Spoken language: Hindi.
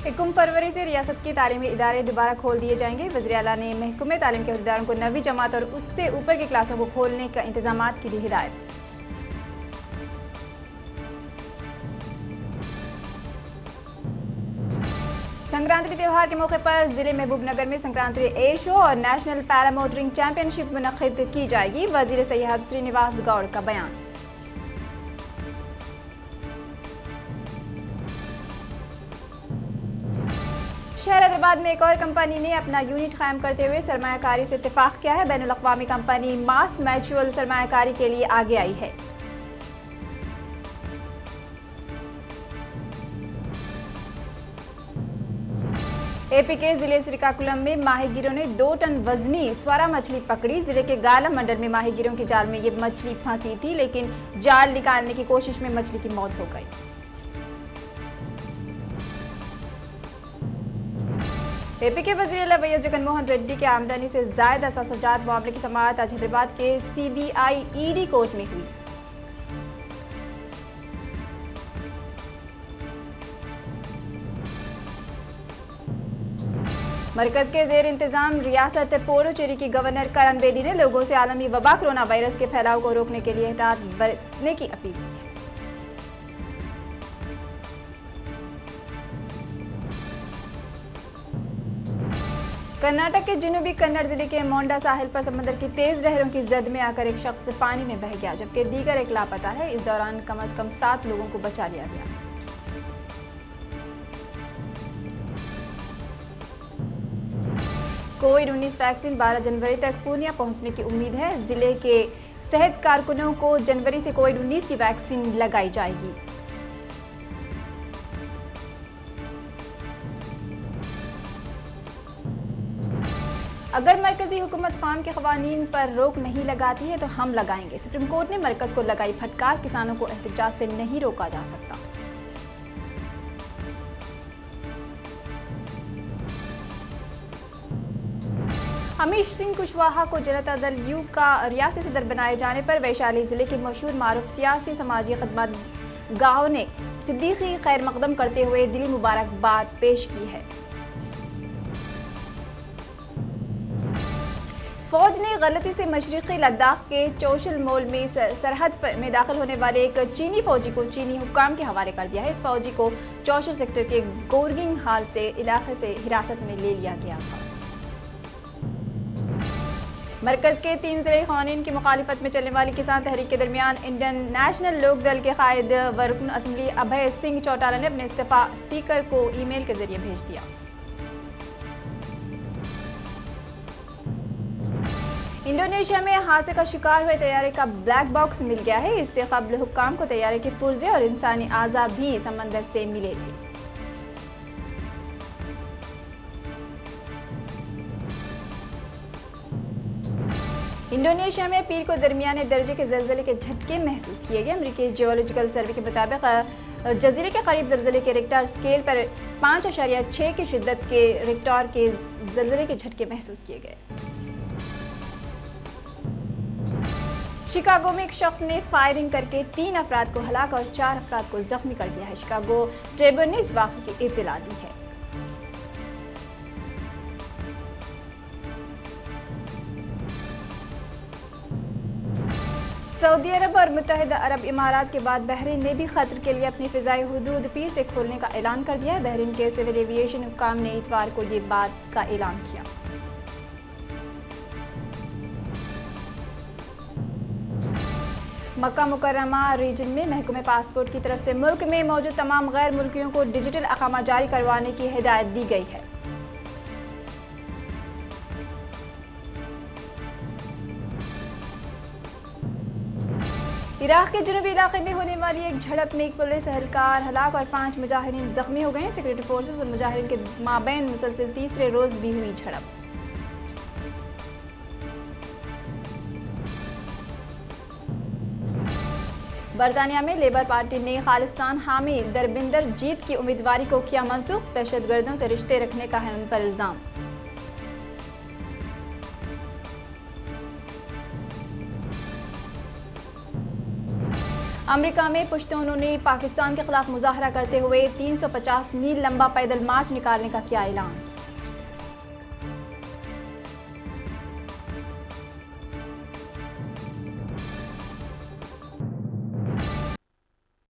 1 फरवरी से रियासत के तालीमी इदारे दोबारा खोल दिए जाएंगे। वज़ीर आला ने महकमे तालीम के अहदेदारों को 9वीं जमात और उससे ऊपर की क्लासों को खोलने का इंतजामात की दी हिदायत। संक्रांति त्यौहार के मौके पर जिले महबूबनगर में संक्रांति एयर शो और नेशनल पैरा मोटरिंग चैंपियनशिप मुनक्किद की जाएगी। वज़ीर सयाहत श्रीनिवास गौड़ का बयान। शहर हैदराबाद में एक और कंपनी ने अपना यूनिट कायम करते हुए सरमायाकारी से इत्तेफाक किया है। बैनुल अक़वामी कंपनी मास म्यूचुअल सरमायाकारी के लिए आगे आई है। एपी के जिले श्रीकाकुलम में माहीगीरों ने 2 टन वजनी स्वरा मछली पकड़ी। जिले के गाला मंडल में माहीगीरों के जाल में ये मछली फंसी थी, लेकिन जाल निकालने की कोशिश में मछली की मौत हो गई। एपी के वज़ीर वैएस जगनमोहन रेड्डी के आमदनी से जायद असासाजात मामले की समाअत आज हैदराबाद के सीबीआई ईडी कोर्ट में हुई। मरकज के जेर इंतजाम रियासत पुडुचेरी की गवर्नर करण बेदी ने लोगों से आलमी वबा कोरोना वायरस के फैलाव को रोकने के लिए एहतियात बरतने की अपील की है। कर्नाटक के जनूबी कन्नड़ जिले के मोंडा साहिल पर समंदर की तेज लहरों की जद में आकर एक शख्स पानी में बह गया, जबकि दीगर एक लापता है। इस दौरान कम से कम 7 लोगों को बचा लिया गया। कोविड-19 वैक्सीन 12 जनवरी तक पूर्णिया पहुंचने की उम्मीद है। जिले के सेहत कारकुनों को जनवरी से कोविड-19 की वैक्सीन लगाई जाएगी। अगर मरकजी हुकूमत फार्म के कवानीन पर रोक नहीं लगाती है तो हम लगाएंगे। सुप्रीम कोर्ट ने मरकज को लगाई फटकार, किसानों को एहतजाज से नहीं रोका जा सकता। हमीश सिंह कुशवाहा को जनता दल यू का रियासती सदर बनाए जाने पर वैशाली जिले के मशहूर मारूफ सियासी समाजी खदमत गाहों ने सिद्दीकी खैर मकदम करते हुए दिली मुबारकबाद पेश की है। फौज ने गलती से मशरिकी लद्दाख के चौशल मोल में सरहद में दाखिल होने वाले एक चीनी फौजी को चीनी हुक्काम के हवाले कर दिया है। इस फौजी को चौशल सेक्टर के गोरगिंग हाल से इलाके से हिरासत में ले लिया गया था। मरकज के 3 जिले क़वानीन की मुखालिफत में चलने वाली किसान तहरीक के दरमियान इंडियन नेशनल लोक दल के कायद व रुकन असम्बली अभय सिंह चौटाला ने अपने इस्तीफा स्पीकर को ईमेल के जरिए भेज दिया। इंडोनेशिया में हादसे का शिकार हुए तैयारे का ब्लैक बॉक्स मिल गया है। इससे कबल हुक्काम को तैयारे के पुर्जे और इंसानी आज़ा भी समंदर से मिले थे। इंडोनेशिया में पीर को दरमियाने दर्जे के जलजले के झटके महसूस किए गए। अमेरिकी जियोलॉजिकल सर्वे के मुताबिक जजीरे के करीब जलजले के रिक्टर स्केल पर 5.6 की शिद्दत के रिक्टर के जलजले के झटके महसूस किए गए। शिकागो में एक शख्स ने फायरिंग करके 3 अफराद को हलाक और 4 अफराद को जख्मी कर दिया है। शिकागो ट्रिब्यून ने इस वाक़े की इत्तला दी है। सऊदी अरब और मुत्तहिदा अरब इमारात के बाद बहरीन ने भी खतर के लिए अपनी फिजाई हुदूद पीर से खोलने का ऐलान कर दिया है। बहरीन के सिविल एविएशन हुक्काम ने इतवार को ये बात का ऐलान किया। मक्का मुकर्रमा रीजन में महकमे पासपोर्ट की तरफ से मुल्क में मौजूद तमाम गैर मुल्कियों को डिजिटल अकामा जारी करवाने की हिदायत दी गई है। इराक के जनूबी इलाके में होने वाली एक झड़प में एक पुलिस एहलकार हलाक और 5 मुजाहिदीन जख्मी हो गए। सिक्योरिटी फोर्सेस और मुजाहिदीन के माबैन मुसलसल तीसरे रोज भी हुई झड़प। बरतानिया में लेबर पार्टी ने खालिस्तान हामी दरबिंदर जीत की उम्मीदवारी को किया मनसूख। दहशतगर्दों से रिश्ते रखने का है उन पर इल्जाम। अमेरिका में पश्तूनों ने पाकिस्तान के खिलाफ मुजाहरा करते हुए 350 मील लंबा पैदल मार्च निकालने का किया ऐलान।